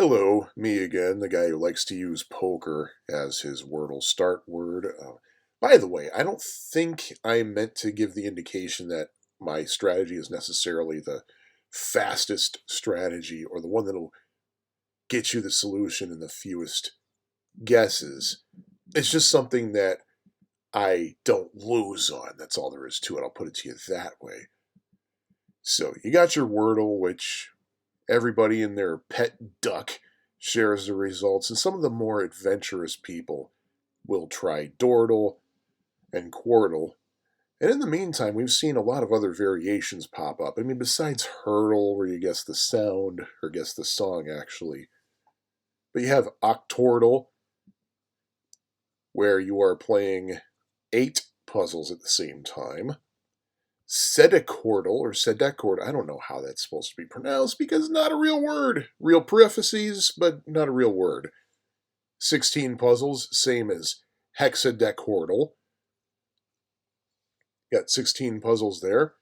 Hello, me again, the guy who likes to use poker as his Wordle start word. By the way, I don't think I meant to give the indication that my strategy is necessarily the fastest strategy or the one that'll get you the solution in the fewest guesses. It's just something that I don't lose on. That's all there is to it. I'll put it to you that way. So you got your Wordle, which everybody and their pet duck shares the results, and some of the more adventurous people will try Dordle and Quordle. And in the meantime, we've seen a lot of other variations pop up. I mean, besides Hurdle, where you guess the sound, or guess the song, actually. But you have Octordle, where you are playing 8 puzzles at the same time. Sedecordle, or Sedecordle, I don't know how that's supposed to be pronounced because it's not a real word. Real parentheses, but not a real word. 16 puzzles, same as Hexadecordle. Got 16 puzzles there.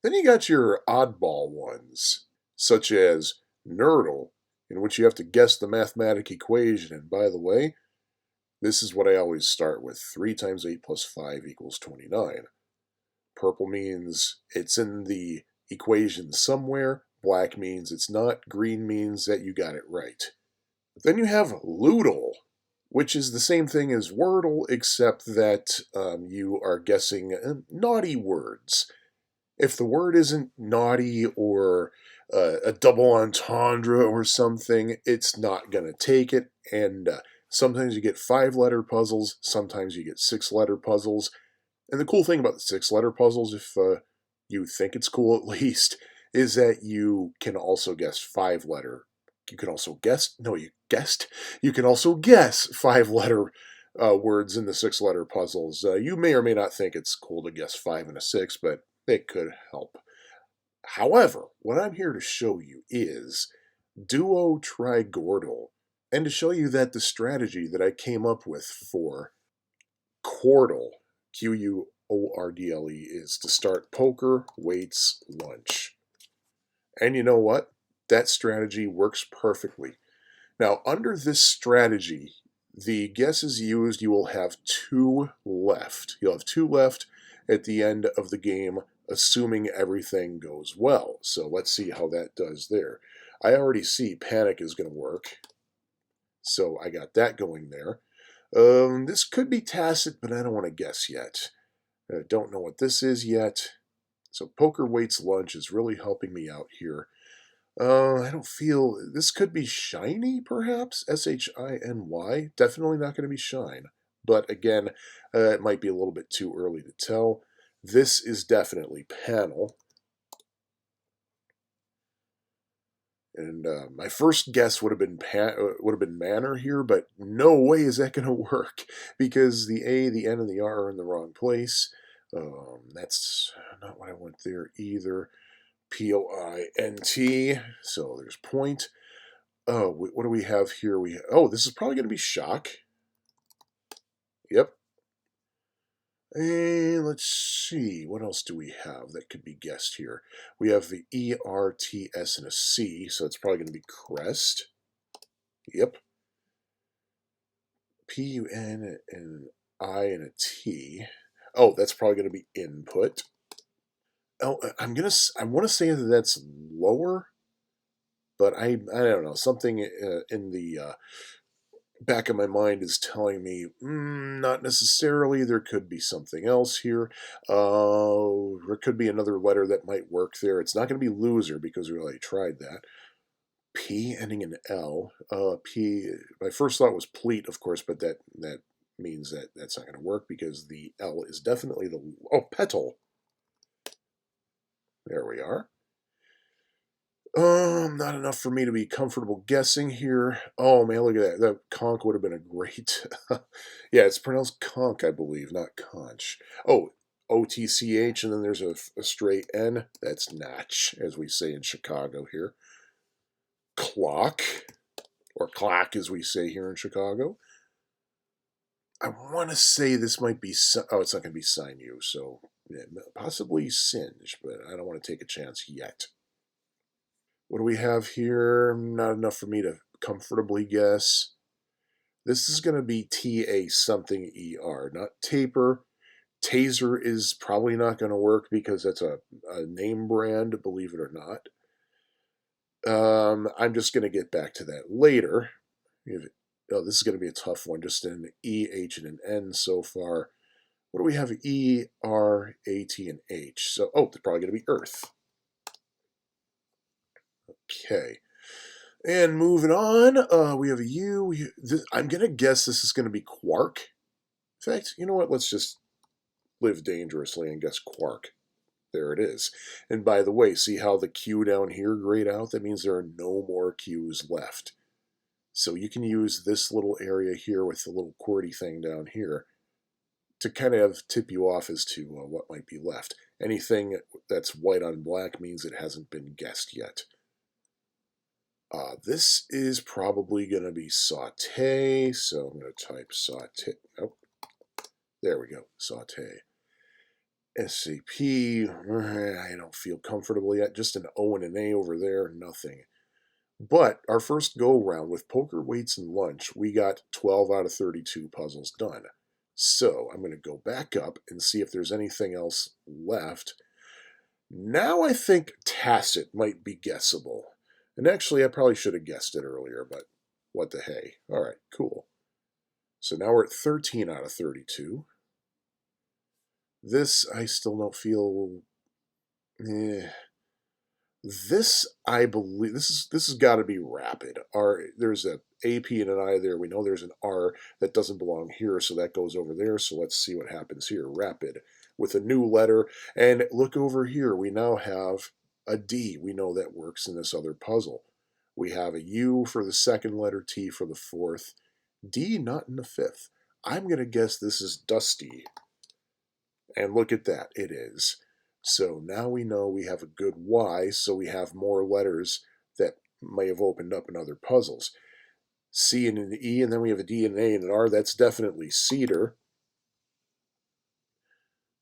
Then you got your oddball ones, such as Nerdle, in which you have to guess the mathematic equation. And by the way, this is what I always start with. 3 times 8 plus 5 equals 29. Purple means it's in the equation somewhere. Black means it's not. Green means that you got it right. Then you have Loodle, which is the same thing as Wordle, except that you are guessing naughty words. If the word isn't naughty or a double entendre or something, it's not going to take it. And sometimes you get 5-letter puzzles, sometimes you get 6-letter puzzles. And the cool thing about the 6-letter puzzles, if you think it's cool at least, is that you can also guess 5-letter. You can also guess, no, you guessed. You can also guess 5-letter words in the 6-letter puzzles. You may or may not think it's cool to guess 5 and a 6, but it could help. However, what I'm here to show you is Duotrigordle, and to show you that the strategy that I came up with for Quordle, Quordle, is to start poker, weights, lunch. And you know what? That strategy works perfectly. Now, under this strategy, the guesses used, you will have 2 left. You'll have 2 left at the end of the game, assuming everything goes well. So let's see how that does there. I already see panic is going to work. So I got that going there. This could be tacit, but I don't want to guess yet. I don't know what this is yet. So poker weights lunch is really helping me out here. I don't feel this could be shiny, perhaps. Shiny. Definitely not going to be shine. But again, it might be a little bit too early to tell. This is definitely panel. And my first guess would have been manner here, but no way is that going to work because the A, the N, and the R are in the wrong place. That's not what I want there either. P-O-I-N-T. So there's point. Oh, what do we have here? This is probably going to be shock. Yep. And let's see, what else do we have that could be guessed here? We have the E-R-T-S and a C, so it's probably going to be crest. Yep. P-U-N and I and a T. Oh, that's probably going to be input. Oh, I want to say that that's lower, but I don't know. Something in the back of my mind is telling me not necessarily. There could be something else here. There could be another letter that might work there. It's not going to be loser because we already tried that. P ending in L. P. My first thought was pleat, of course, but that means that that's not going to work because the L is definitely the petal. There we are. Not enough for me to be comfortable guessing here. Oh man, look at that. That conch would have been a great. Yeah, it's pronounced conch, I believe, not conch. Oh, O-T-C-H, and then there's a straight N. That's natch, as we say in Chicago here. Clock, or clock, as we say here in Chicago. I want to say this might be. It's not going to be sign you, so yeah, possibly singe, but I don't want to take a chance yet. What do we have here? Not enough for me to comfortably guess. This is going to be T-A something E-R, not taper. Taser is probably not going to work because that's a name brand, believe it or not. I'm just going to get back to that later. Oh, this is going to be a tough one, just an E, H, and an N so far. What do we have? E, R, A, T, and H. So, oh, they're probably going to be Earth. Okay. And moving on, we have a U. I'm going to guess this is going to be Quark. In fact, you know what? Let's just live dangerously and guess Quark. There it is. And by the way, see how the Q down here grayed out? That means there are no more Q's left. So you can use this little area here with the little QWERTY thing down here to kind of tip you off as to what might be left. Anything that's white on black means it hasn't been guessed yet. This is probably going to be saute, so I'm going to type saute. Oh, there we go, saute. SAP, I don't feel comfortable yet. Just an O and an A over there, nothing. But our first go-round with poker, weights, and lunch, we got 12 out of 32 puzzles done. So I'm going to go back up and see if there's anything else left. Now I think tacit might be guessable. And actually, I probably should have guessed it earlier, but what the hey. All right, cool. So now we're at 13 out of 32. This, I still don't feel... This, I believe, this has got to be rapid. There's a AP and an I there. We know there's an R that doesn't belong here, so that goes over there. So let's see what happens here. Rapid with a new letter. And look over here. We now have a D. We know that works in this other puzzle. We have a U for the second letter, T for the fourth, D not in the fifth. I'm going to guess this is Dusty. And look at that. It is. So now we know we have a good Y, so we have more letters that may have opened up in other puzzles. C and an E, and then we have a D and an A and an R. That's definitely cedar.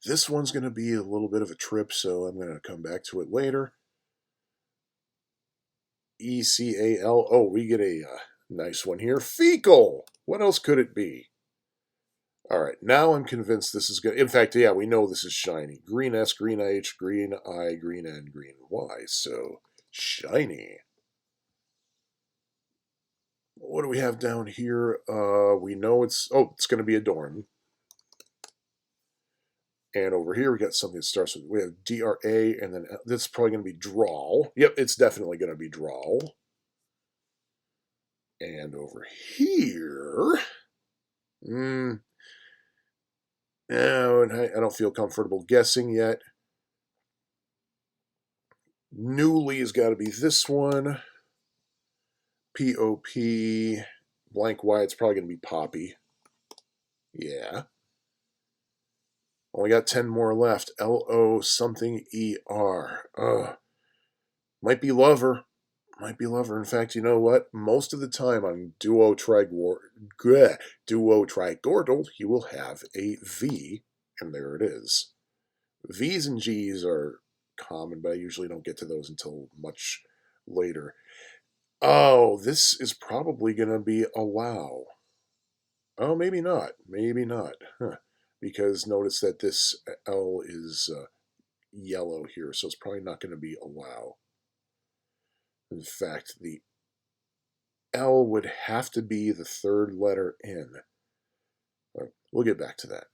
This one's going to be a little bit of a trip, so I'm going to come back to it later. ECAL. Oh, we get a nice one here. Fecal. What else could it be? All right, now I'm convinced this is good. In fact, yeah, we know this is shiny. Green S, green H, green I, green N, green Y. So, shiny. What do we have down here? We know it's going to be adorn. And over here, we got something that starts with, we have DRA, and then this is probably going to be drawl. Yep, it's definitely going to be drawl. And over here, no, I don't feel comfortable guessing yet. Newly has got to be this one. POP, blank Y, it's probably going to be Poppy. Yeah. Only got 10 more left. LO something ER. Might be lover. Might be lover. In fact, you know what? Most of the time on Duotrigordle, you will have a V, and there it is. V's and G's are common, but I usually don't get to those until much later. Oh, this is probably going to be allow. Oh, maybe not. Maybe not. Huh. Because notice that this L is yellow here, so it's probably not going to be allow. In fact, the L would have to be the third letter in. We'll get back to that.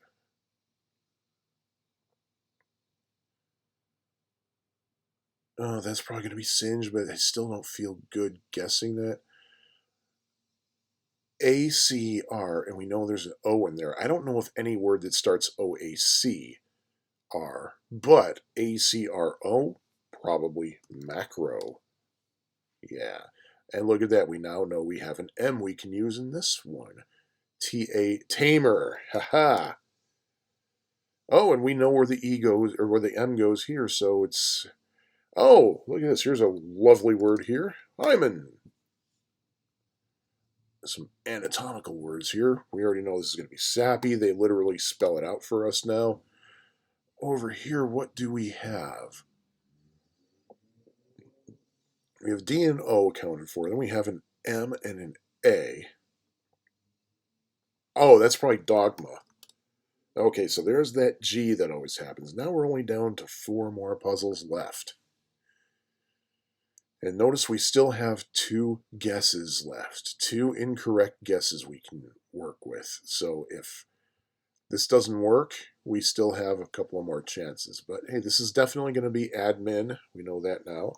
Oh, that's probably going to be Singe, but I still don't feel good guessing that. ACR, and we know there's an O in there. I don't know if any word that starts OAC are, but ACRO, probably macro. Yeah. And look at that. We now know we have an M we can use in this one. Tamer. Haha. Oh, and we know where the E goes, or where the M goes here, so it's... Oh, look at this. Here's a lovely word here. Hymen. Some anatomical words here. We already know this is going to be sappy. They literally spell it out for us now. Over here, what do we have? We have D and O accounted for. Then we have an M and an A. Oh, that's probably dogma. Okay, so there's that G that always happens. Now we're only down to 4 more puzzles left. And notice we still have 2 guesses left. 2 incorrect guesses we can work with. So if this doesn't work, we still have a couple of more chances. But hey, this is definitely going to be admin. We know that now.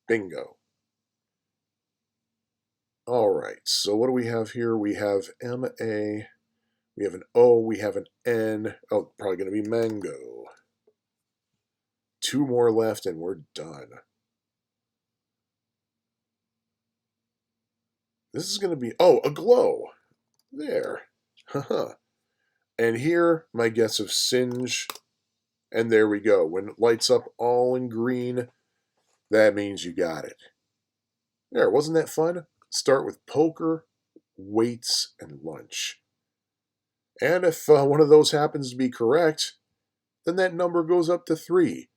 Bingo. All right, so what do we have here? We have M-A, we have an O, we have an N. Oh, probably going to be mango. 2 more left and we're done. This is going to be, oh, a glow. There. Haha. And here, my guess of singe. And there we go. When it lights up all in green, that means you got it. There, wasn't that fun? Start with poker, weights, and lunch. And if one of those happens to be correct, then that number goes up to 3.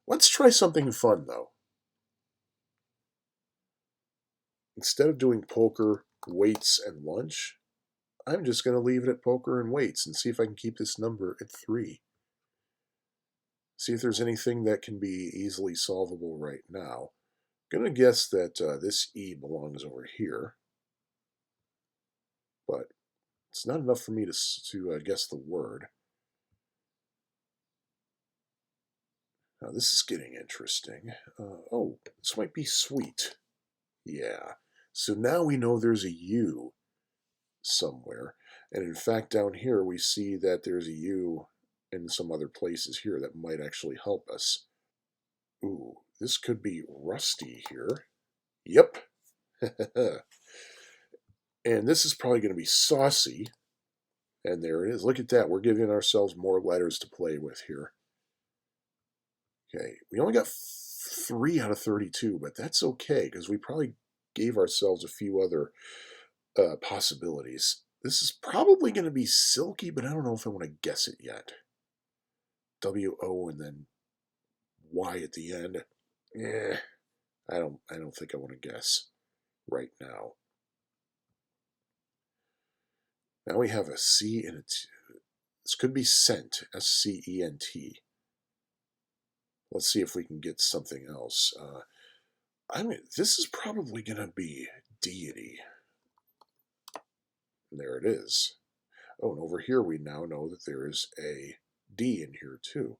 Let's try something fun, though. Instead of doing poker, weights, and lunch, I'm just going to leave it at poker and weights and see if I can keep this number at 3. See if there's anything that can be easily solvable right now. I'm going to guess that this E belongs over here. But it's not enough for me to guess the word. Now this is getting interesting. Oh, this might be sweet. Yeah. So now we know there's a U somewhere. And in fact, down here we see that there's a U in some other places here that might actually help us. Ooh, this could be rusty here. Yep. And this is probably going to be saucy. And there it is. Look at that. We're giving ourselves more letters to play with here. Okay, we only got 3 out of 32, but that's okay because we probably gave ourselves a few other possibilities. This is probably going to be silky, but I don't know if I want to guess it yet. W-O and then Y at the end. I don't think I want to guess right now. Now we have a C and a T. This could be scent, S-C-E-N-T. Let's see if we can get something else. I mean, this is probably going to be deity. And there it is. Oh, and over here we now know that there is a D in here too.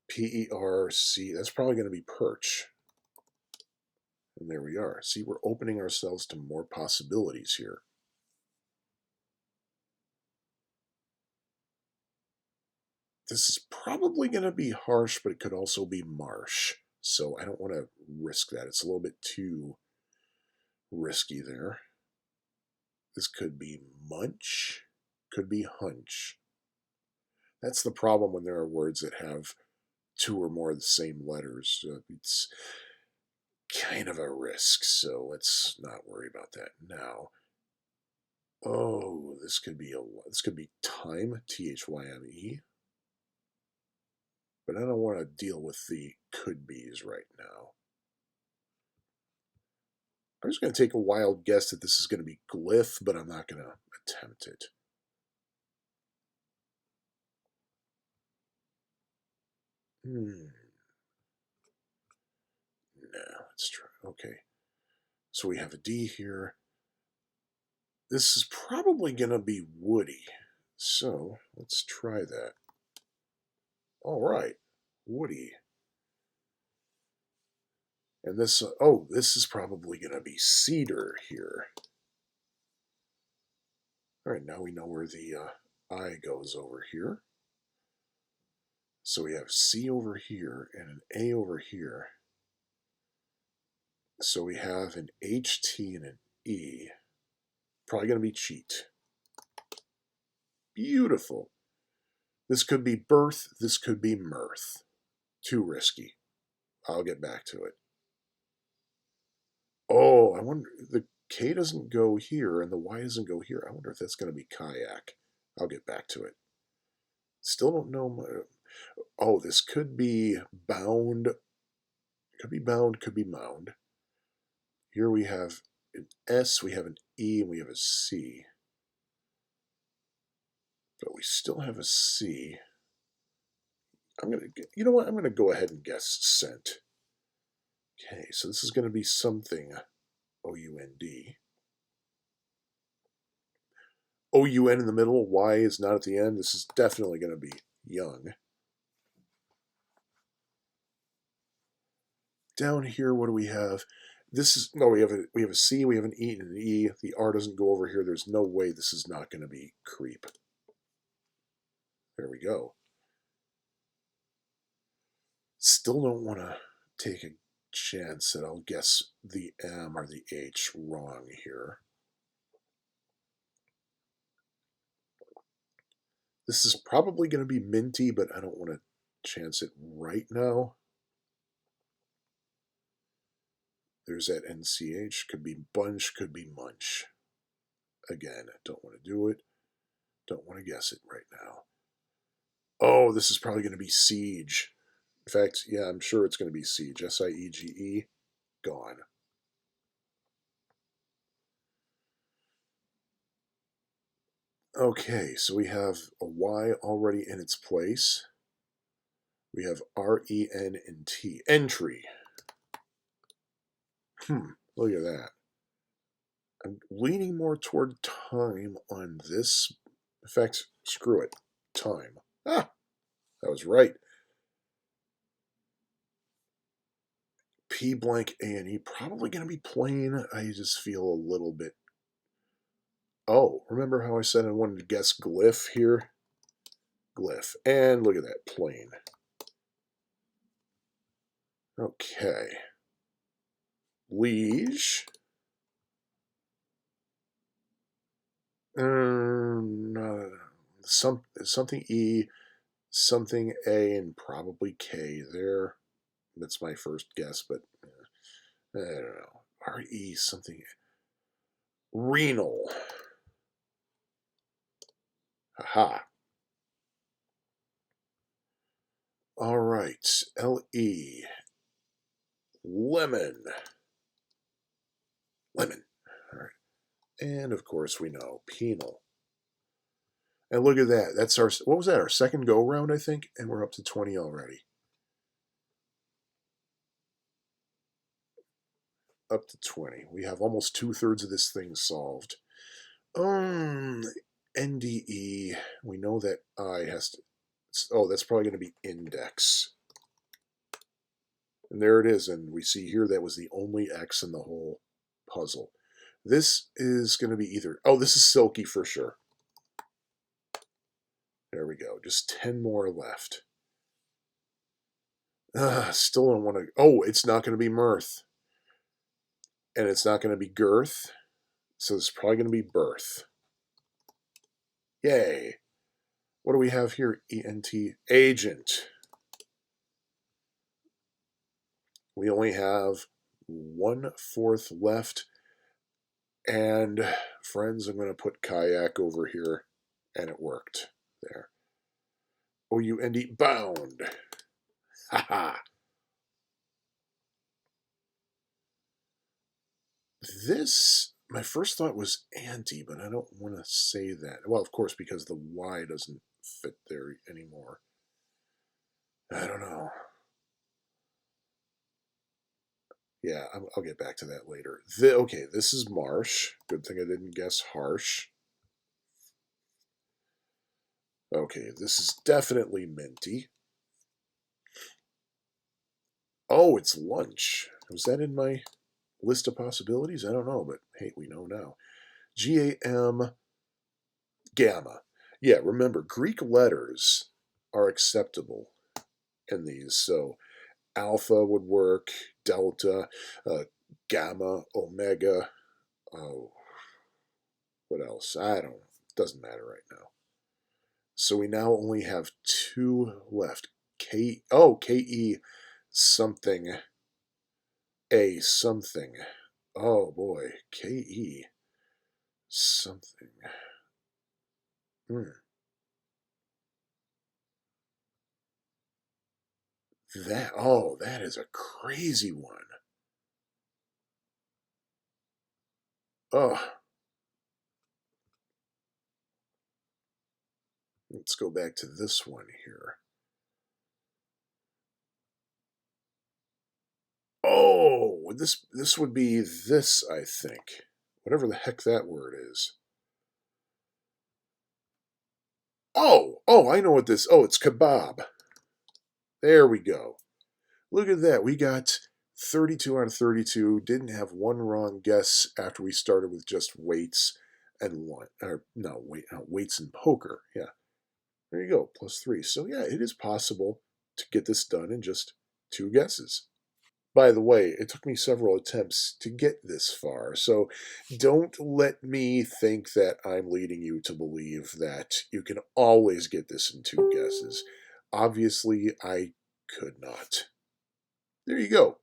P-E-R-C. That's probably going to be perch. And there we are. See, we're opening ourselves to more possibilities here. This is probably going to be harsh, but it could also be marsh. So I don't want to risk that. It's a little bit too risky there. This could be munch, could be hunch. That's the problem when there are words that have 2 or more of the same letters. It's kind of a risk, so let's not worry about that now. Oh, this could be time, T-H-Y-M-E. But I don't want to deal with the could-be's right now. I'm just going to take a wild guess that this is going to be glyph, but I'm not going to attempt it. No, let's try. Okay. So we have a D here. This is probably going to be woody. So let's try that. All right. Woody. And this, oh, this is probably going to be cedar here. All right, now we know where the I goes over here. So we have C over here and an A over here. So we have an HT and an E. Probably going to be cheat. Beautiful. This could be birth. This could be mirth. Too risky. I'll get back to it. Oh, I wonder, the K doesn't go here and the Y doesn't go here. I wonder if that's going to be kayak. I'll get back to it. Still don't know. Oh, this could be bound Could be bound, could be mound. Here we have an S, we have an E, and we have a C. But we still have a C. You know what? I'm gonna go ahead and guess cent. Okay, so this is gonna be something O-U-N-D. O-U-N in the middle, Y is not at the end. This is definitely gonna be young. Down here, what do we have? This is no, we have a C, we have an E, and an E. The R doesn't go over here. There's no way this is not going to be creep. There we go. Still don't want to take a chance that I'll guess the M or the H wrong here. This is probably going to be minty, but I don't want to chance it right now. There's that NCH. Could be bunch, could be munch. Again, don't want to do it. Don't want to guess it right now. Oh, this is probably going to be siege. In fact, yeah, I'm sure it's going to be siege. S-I-E-G-E. Gone. Okay, so we have a Y already in its place. We have R-E-N and T. Entry. Look at that. I'm leaning more toward time on this. In fact, screw it. Time. Ah, that was right. P blank A and E. Probably going to be plain. I just feel a little bit. Oh, remember how I said I wanted to guess glyph here? Glyph. And look at that. Plain. Okay. Liege. Something E, something A, and probably K there. That's my first guess, but I don't know. R-E something. Renal. Aha. All right. L-E. Lemon. Lemon. All right. And of course we know penal. And look at that. That's our, what was that? Our second go round, I think? And we're up to 20 already. Up to 20. We have almost 2/3 of this thing solved. NDE. We know that I has to. Oh, that's probably going to be index. And there it is. And we see here that was the only X in the whole puzzle. This is going to be either. Oh, this is silky for sure. There we go. Just 10 more left. Still don't want to. Oh, it's not going to be mirth. And it's not going to be girth. So it's probably going to be birth. Yay. What do we have here? ENT. Agent. We only have 1/4 left. And friends, I'm going to put kayak over here. And it worked. There. O-U-N-D. Bound. Haha. This, my first thought was anti, but I don't want to say that. Well, of course, because the Y doesn't fit there anymore. I don't know. Yeah, I'll get back to that later. Okay, this is marsh. Good thing I didn't guess harsh. Okay, this is definitely minty. Oh, it's lunch. Was that in my list of possibilities? I don't know, but hey, we know now. G-A-M, gamma. Yeah, remember, Greek letters are acceptable in these. So alpha would work, delta, gamma, omega. Oh, what else? I don't know. Doesn't matter right now. So we now only have 2 left. K-E something. A something. Oh boy. K-E something. That is a crazy one. Oh, let's go back to this one here. Oh, this would be this, I think. Whatever the heck that word is. Oh, I know what this. Oh, it's kebab. There we go. Look at that. We got 32 out of 32. Didn't have one wrong guess after we started with just weights and one. Or no, weights and poker. Yeah. There you go. +3. So yeah, it is possible to get this done in just 2 guesses. By the way, it took me several attempts to get this far, so don't let me think that I'm leading you to believe that you can always get this in 2 guesses. Obviously, I could not. There you go.